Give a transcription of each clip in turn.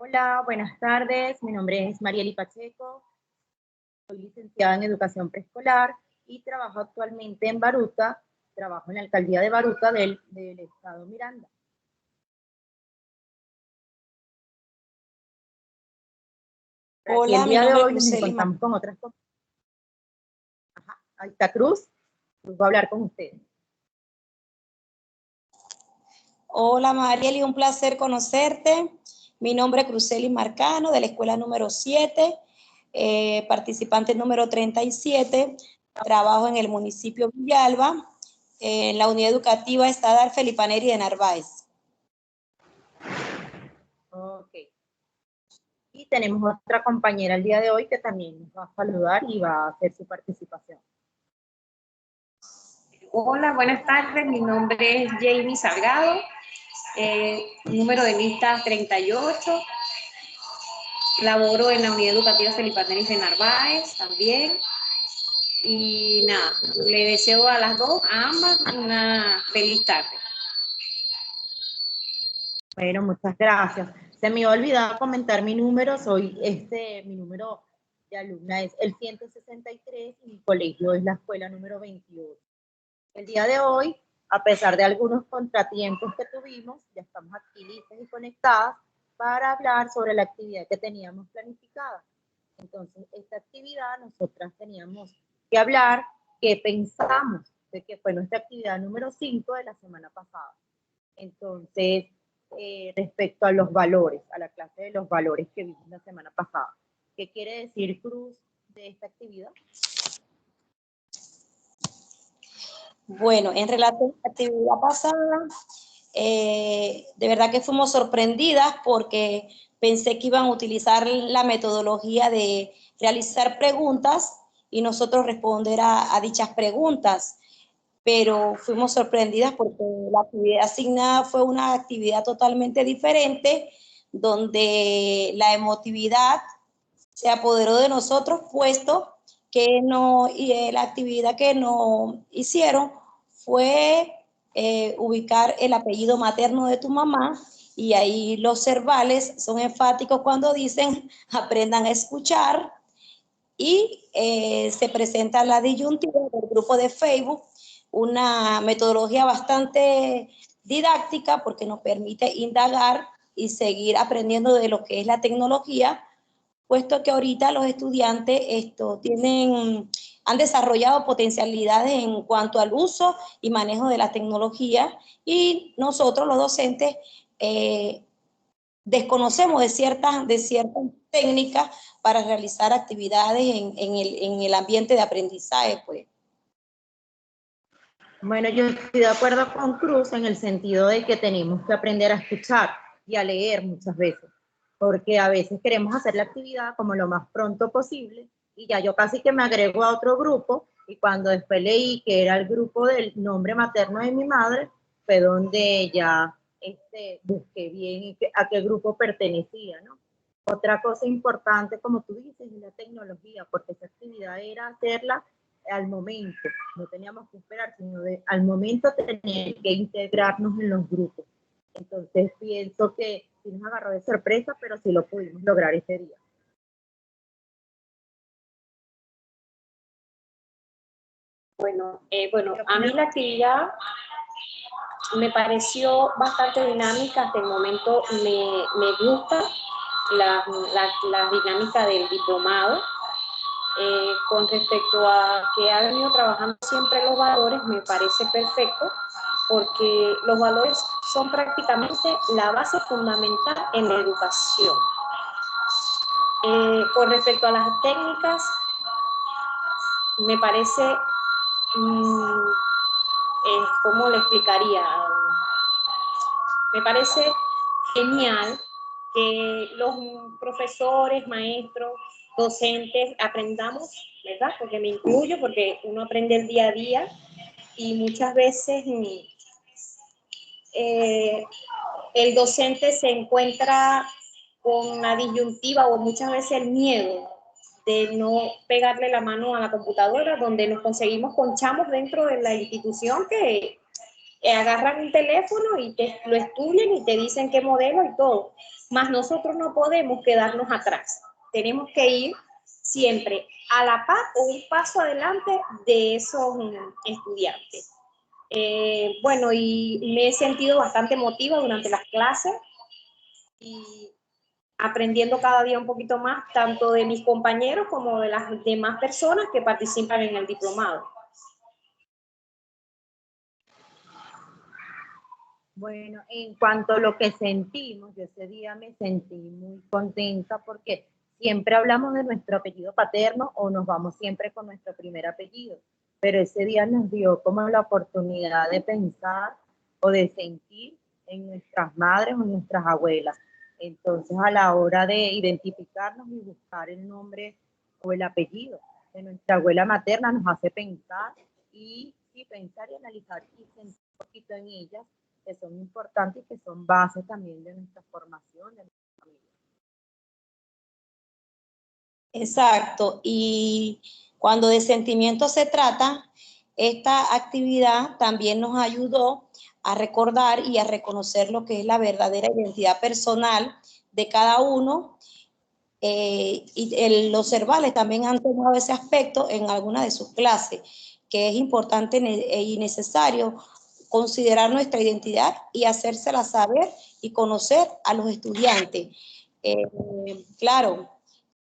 Hola, buenas tardes. Mi nombre es Marieli Pacheco. Soy licenciada en Educación Preescolar y trabajo actualmente en Baruta. Trabajo en la alcaldía de Baruta del estado Miranda. Hola, el mi día de nombre es hoy nos Cruzeli. encontramos con otras cosas. Ahí está Cruz. Cruz va a hablar con ustedes. Hola, Marieli, un placer conocerte. Mi nombre es Cruzeli Marcano, de la escuela número 7, participante número 37. Trabajo en el municipio Villalba, en la unidad educativa Estadar Felipa Neri de Narváez. Ok. Y tenemos otra compañera el día de hoy que también nos va a saludar y va a hacer su participación. Hola, buenas tardes. Mi nombre es Jamie Salgado, número de lista 38. Laboro en la unidad educativa Felipa Neri de Narváez también. Y nada, le deseo a las dos, a ambas, una feliz tarde. Bueno, muchas gracias. Se me olvidó comentar mi número. Mi número de alumna es el 163 y mi colegio es la escuela número 28. El día de hoy, a pesar de algunos contratiempos que tuvimos, ya estamos aquí listas y conectadas para hablar sobre la actividad que teníamos planificada. Entonces, esta actividad nosotras teníamos que hablar qué pensamos de que fue nuestra actividad número 5 de la semana pasada. Entonces, respecto a los valores, a la clase de los valores que vimos la semana pasada. ¿Qué quiere decir Cruz de esta actividad? Bueno, en relación a la actividad pasada, de verdad que fuimos sorprendidas porque pensé que iban a utilizar la metodología de realizar preguntas y nosotros responder a dichas preguntas, pero fuimos sorprendidas porque la actividad asignada fue una actividad totalmente diferente, donde la emotividad se apoderó de nosotros, puesto que la actividad que nos hicieron fue ubicar el apellido materno de tu mamá, y ahí los verbales son enfáticos cuando dicen aprendan a escuchar, y se presenta la disyuntiva del grupo de Facebook, una metodología bastante didáctica porque nos permite indagar y seguir aprendiendo de lo que es la tecnología, puesto que ahorita los estudiantes han desarrollado potencialidades en cuanto al uso y manejo de la tecnología, y nosotros los docentes desconocemos de ciertas técnicas para realizar actividades en el ambiente de aprendizaje, pues. Bueno, yo estoy de acuerdo con Cruz en el sentido de que tenemos que aprender a escuchar y a leer muchas veces, porque a veces queremos hacer la actividad como lo más pronto posible y ya yo casi que me agrego a otro grupo, y cuando después leí que era el grupo del nombre materno de mi madre, fue donde ya busqué bien a qué grupo pertenecía, ¿no? Otra cosa importante, como tú dices, es la tecnología, porque esa actividad era hacerla al momento, no teníamos que esperar, sino al momento tener que integrarnos en los grupos. Entonces pienso que sí nos agarró de sorpresa, pero sí lo pudimos lograr ese día. Bueno, a mí la actividad me pareció bastante dinámica. Hasta el momento me gusta la dinámica del diplomado. Con respecto a que ha venido trabajando siempre los valores, me parece perfecto, porque los valores son prácticamente la base fundamental en la educación. Con respecto a las técnicas, me parece, ¿cómo le explicaría? Me parece genial que los profesores, maestros, docentes aprendamos, ¿verdad? Porque me incluyo, porque uno aprende el día a día y muchas veces el docente se encuentra con la disyuntiva o muchas veces el miedo de no pegarle la mano a la computadora, donde nos conseguimos con chamos dentro de la institución que agarran un teléfono y lo estudian y te dicen qué modelo y todo. mas nosotros no podemos quedarnos atrás. Tenemos que ir siempre a la par o un paso adelante de esos estudiantes. Bueno, y me he sentido bastante emotiva durante las clases y aprendiendo cada día un poquito más, tanto de mis compañeros como de las demás personas que participan en el diplomado. Bueno, en cuanto a lo que sentimos, yo ese día me sentí muy contenta porque siempre hablamos de nuestro apellido paterno o nos vamos siempre con nuestro primer apellido, pero ese día nos dio como la oportunidad de pensar o de sentir en nuestras madres o en nuestras abuelas. Entonces, a la hora de identificarnos y buscar el nombre o el apellido de nuestra abuela materna nos hace pensar y pensar y analizar y sentir un poquito en ellas, que son importantes y que son base también de nuestra formación, de nuestra familia. Exacto, y cuando de sentimientos se trata, esta actividad también nos ayudó a recordar y a reconocer lo que es la verdadera identidad personal de cada uno, y los Cervales también han tomado ese aspecto en alguna de sus clases, que es importante y necesario considerar nuestra identidad y hacérsela saber y conocer a los estudiantes. Claro,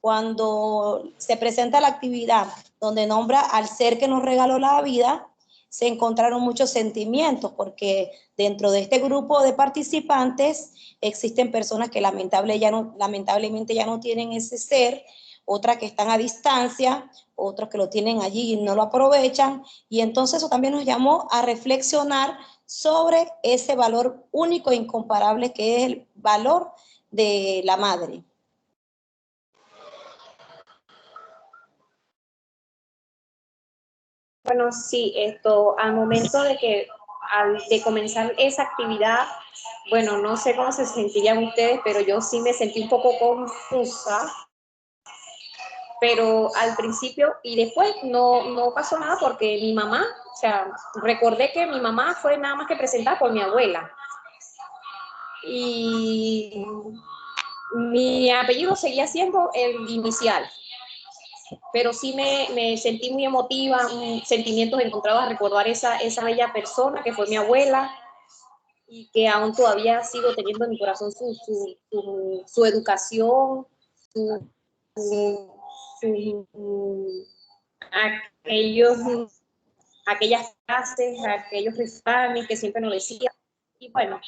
cuando se presenta la actividad donde nombra al ser que nos regaló la vida, se encontraron muchos sentimientos, porque dentro de este grupo de participantes existen personas que lamentablemente ya no tienen ese ser, otras que están a distancia, otros que lo tienen allí y no lo aprovechan, y entonces eso también nos llamó a reflexionar sobre ese valor único e incomparable que es el valor de la madre. Bueno, sí, al momento de comenzar esa actividad, bueno, no sé cómo se sentirían ustedes, pero yo sí me sentí un poco confusa, pero al principio y después no pasó nada porque mi mamá, o sea, recordé que mi mamá fue nada más que presentada por mi abuela. Y mi apellido seguía siendo el inicial, pero sí me sentí muy emotiva, sentimientos encontrados a recordar esa bella persona que fue mi abuela y que aún todavía sigo teniendo en mi corazón su educación, aquellas frases, aquellos refranes que siempre nos decía. Y bueno.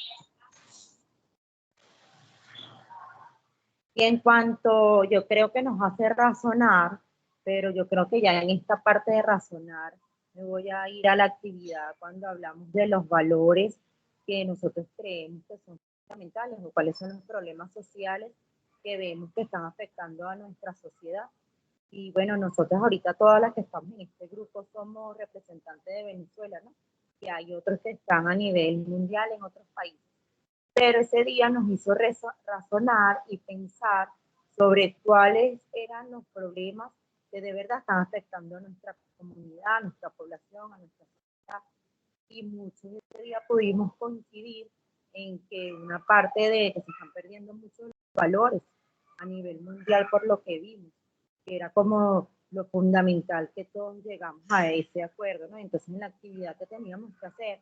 Y en cuanto, yo creo que nos hace razonar, pero yo creo que ya en esta parte de razonar me voy a ir a la actividad cuando hablamos de los valores que nosotros creemos que son fundamentales o cuáles son los problemas sociales que vemos que están afectando a nuestra sociedad. Y bueno, nosotros ahorita todas las que estamos en este grupo somos representantes de Venezuela, ¿no? Y hay otros que están a nivel mundial en otros países. Pero ese día nos hizo razonar y pensar sobre cuáles eran los problemas que de verdad están afectando a nuestra comunidad, a nuestra población, a nuestra sociedad. Y muchos ese día pudimos coincidir en que una parte de que se están perdiendo muchos valores a nivel mundial por lo que vimos, que era como lo fundamental que todos llegamos a ese acuerdo, ¿no? Entonces en la actividad que teníamos que hacer,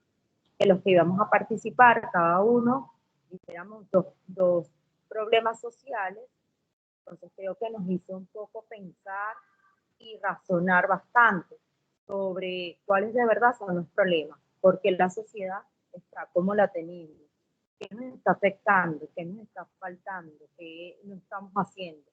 que los que íbamos a participar, cada uno, hiciéramos dos problemas sociales. Entonces creo que nos hizo un poco pensar y razonar bastante sobre cuáles de verdad son los problemas, porque la sociedad está como la tenemos, qué nos está afectando, qué nos está faltando, qué no estamos haciendo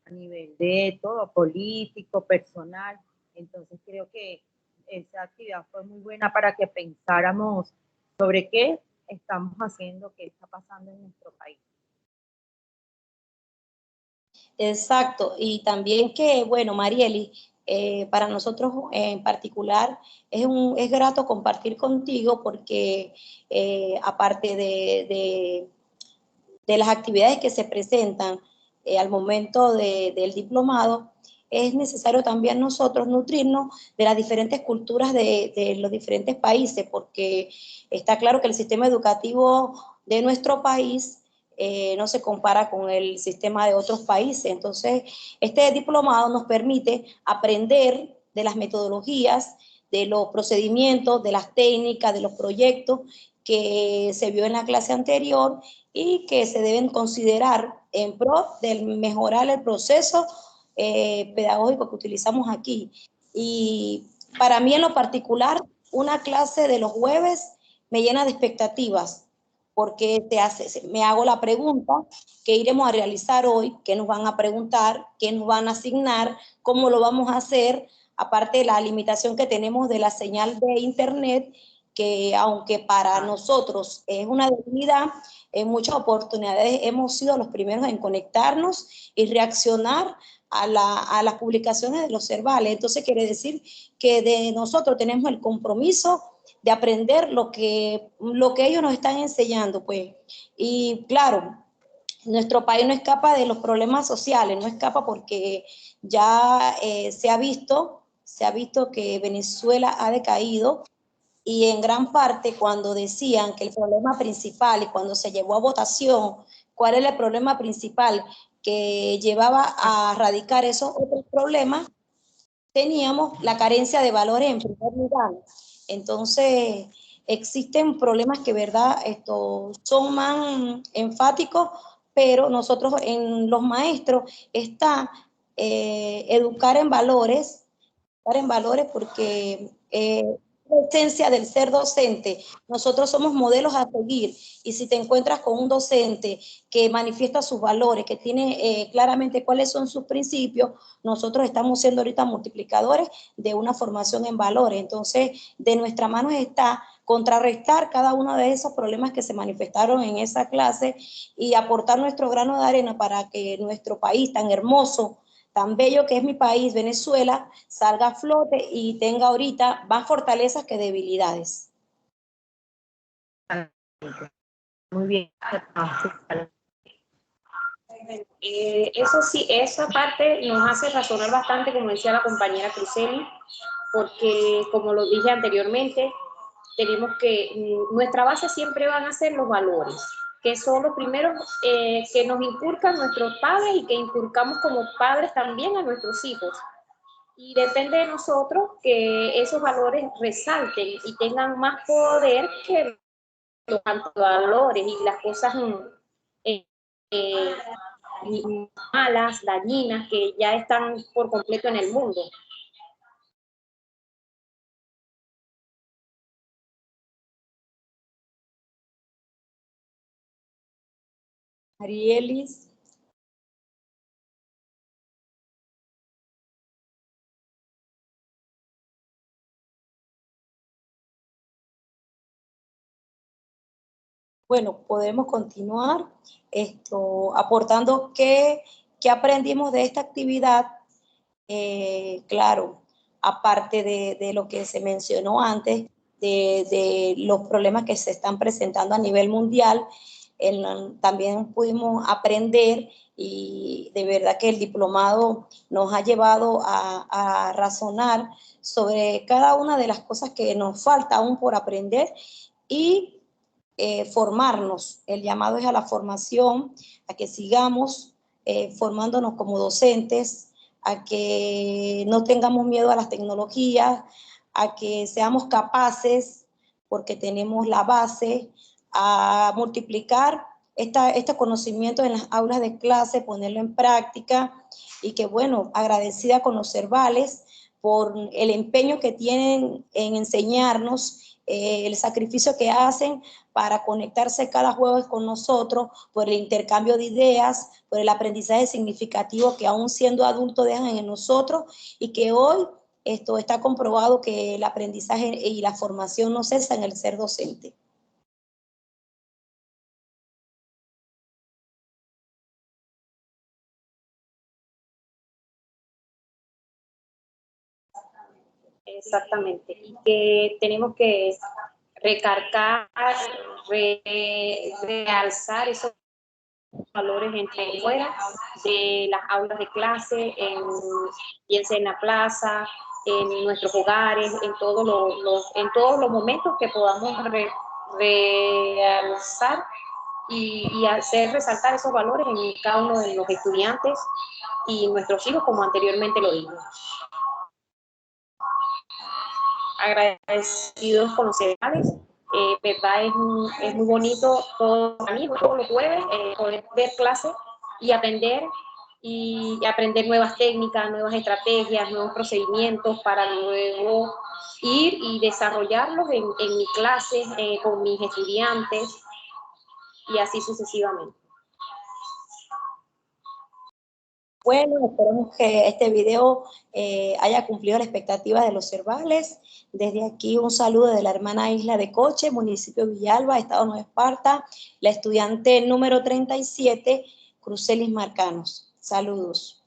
a nivel de todo, político, personal. Entonces creo que esa actividad fue muy buena para que pensáramos sobre qué estamos haciendo, qué está pasando en nuestro país. Exacto, y también que, bueno, Marieli, para nosotros en particular es grato compartir contigo porque aparte de las actividades que se presentan al momento del diplomado, es necesario también nosotros nutrirnos de las diferentes culturas de los diferentes países, porque está claro que el sistema educativo de nuestro país no se compara con el sistema de otros países. Entonces, este diplomado nos permite aprender de las metodologías, de los procedimientos, de las técnicas, de los proyectos que se vio en la clase anterior y que se deben considerar en pro de mejorar el proceso pedagógico que utilizamos aquí. Y para mí en lo particular, una clase de los jueves me llena de expectativas, porque me hago la pregunta, ¿qué iremos a realizar hoy? ¿Qué nos van a preguntar? ¿Qué nos van a asignar? ¿Cómo lo vamos a hacer? Aparte de la limitación que tenemos de la señal de internet, que aunque para nosotros es una debilidad, en muchas oportunidades hemos sido los primeros en conectarnos y reaccionar a las publicaciones de los CERVALES. Entonces quiere decir que de nosotros tenemos el compromiso de aprender lo que ellos nos están enseñando, pues. Y claro, nuestro país no escapa de los problemas sociales, no escapa porque ya se ha visto que Venezuela ha decaído, y en gran parte cuando decían que el problema principal, y cuando se llevó a votación, cuál era el problema principal que llevaba a erradicar esos otros problemas, teníamos la carencia de valores en primer lugar. Entonces, existen problemas que, ¿verdad?, son más enfáticos, pero nosotros en los maestros está educar en valores porque la esencia del ser docente. Nosotros somos modelos a seguir, y si te encuentras con un docente que manifiesta sus valores, que tiene claramente cuáles son sus principios, nosotros estamos siendo ahorita multiplicadores de una formación en valores. Entonces, de nuestra mano está contrarrestar cada uno de esos problemas que se manifestaron en esa clase y aportar nuestro grano de arena para que nuestro país tan hermoso, tan bello que es mi país, Venezuela, salga a flote y tenga ahorita más fortalezas que debilidades. Muy bien. Eso sí, esa parte nos hace razonar bastante, como decía la compañera Criseli, porque como lo dije anteriormente, tenemos que, nuestra base siempre van a ser los valores, que son los primeros que nos inculcan nuestros padres y que inculcamos como padres también a nuestros hijos. Y depende de nosotros que esos valores resalten y tengan más poder que los valores y las cosas malas, dañinas, que ya están por completo en el mundo. Arielis. Bueno, podemos continuar aportando qué aprendimos de esta actividad. Claro, aparte de lo que se mencionó antes, de los problemas que se están presentando a nivel mundial, también pudimos aprender, y de verdad que el diplomado nos ha llevado a razonar sobre cada una de las cosas que nos falta aún por aprender y formarnos. El llamado es a la formación, a que sigamos formándonos como docentes, a que no tengamos miedo a las tecnologías, a que seamos capaces, porque tenemos la base, a multiplicar este conocimiento en las aulas de clase, ponerlo en práctica, y que, bueno, agradecida con los CERVALES por el empeño que tienen en enseñarnos, el sacrificio que hacen para conectarse cada jueves con nosotros, por el intercambio de ideas, por el aprendizaje significativo que aún siendo adultos dejan en nosotros, y que hoy está comprobado que el aprendizaje y la formación no cesa en el ser docente. Exactamente, y que tenemos que recargar, realzar esos valores entre fuera de las aulas de clase, piense en la plaza, en nuestros hogares, en todos los momentos que podamos realzar y hacer resaltar esos valores en cada uno de los estudiantes y nuestros hijos, como anteriormente lo digo. Agradecidos con los cereales, verdad es muy bonito todo para mí, todos los jueves, poder ver clases y aprender nuevas técnicas, nuevas estrategias, nuevos procedimientos para luego ir y desarrollarlos en mi clase, con mis estudiantes y así sucesivamente. Bueno, esperamos que este video haya cumplido la expectativa de los cervales. Desde aquí un saludo de la hermana Isla de Coche, municipio Villalba, Estado Nueva Esparta, la estudiante número 37, Crucelis Marcanos. Saludos.